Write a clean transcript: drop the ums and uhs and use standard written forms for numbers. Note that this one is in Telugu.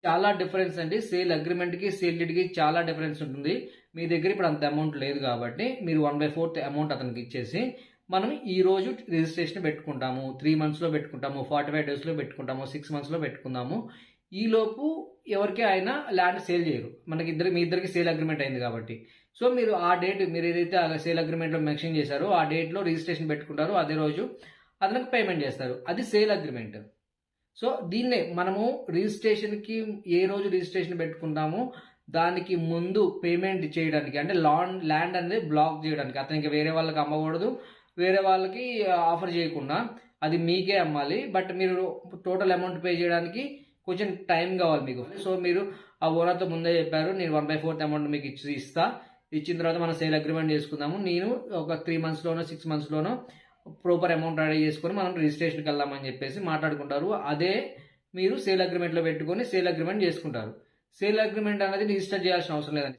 చాలా డిఫరెన్స్ అండి. సేల్ అగ్రీమెంట్‌కి, సేల్ డీడ్‌కి చాలా డిఫరెన్స్ ఉంటుంది. మీ దగ్గర ఇప్పుడు అంత అమౌంట్ లేదు కాబట్టి మీరు 1/4 అమౌంట్ అతనికి ఇచ్చేసి, మనం ఈ రోజు రిజిస్ట్రేషన్ పెట్టుకుంటాము. 3 మంత్స్‌లో పెట్టుకుంటాము, 45 డేస్‌లో పెట్టుకుంటాము, 6 మంత్స్‌లో పెట్టుకుందాము. ఈలోపు ఎవరికీ ఆయన ల్యాండ్ సేల్ చేయరు. మీ ఇద్దరికి సేల్ అగ్రీమెంట్ అయింది కాబట్టి. సో, మీరు ఆ డేట్ మీరు ఏదైతే ఆ సేల్ అగ్రీమెంట్‌లో మెన్షన్ చేశారో, ఆ డేట్‌లో రిజిస్ట్రేషన్ పెట్టుకుంటారో అదే రోజు అతనికి పేమెంట్ చేస్తారు. అది సేల్ అగ్రీమెంట్. సో, దీన్నే మనము రిజిస్ట్రేషన్‌కి ఏ రోజు రిజిస్ట్రేషన్ పెట్టుకుంటామో, దానికి ముందు పేమెంట్ చేయడానికి అంటే ల్యాండ్ అనేది బ్లాక్ చేయడానికి. అతనికి వేరే వాళ్ళకి అమ్మకూడదు. వేరే వాళ్ళకి ఆఫర్ చేయకుండా అది మీకే అమ్మాలి. బట్ మీరు టోటల్ అమౌంట్ పే చేయడానికి కొంచెం టైం కావాలి మీకు. సో, మీరు ఆ ఓనర్‌తో ముందే చెప్పారు. నేను 1/4 అమౌంట్ మీకు ఇస్తా. ఇచ్చిన తర్వాత మనం సేల్ అగ్రీమెంట్ చేసుకుందాము. నేను ఒక 3 మంత్స్‌లోనో, 6 మంత్స్‌లోనో ప్రాపర్ అమౌంట్ రెడీ చేసుకొని మనం రిజిస్ట్రేషన్‌కి వెళ్దామని చెప్పేసి మాట్లాడుకుంటారు. అదే మీరు సేల్ అగ్రీమెంట్‌లో పెట్టుకొని సేల్ అగ్రీమెంట్ చేసుకుంటారు. సేల్ అగ్రీమెంట్ అనేది రిజిస్టర్ చేయాల్సిన అవసరం లేదండి.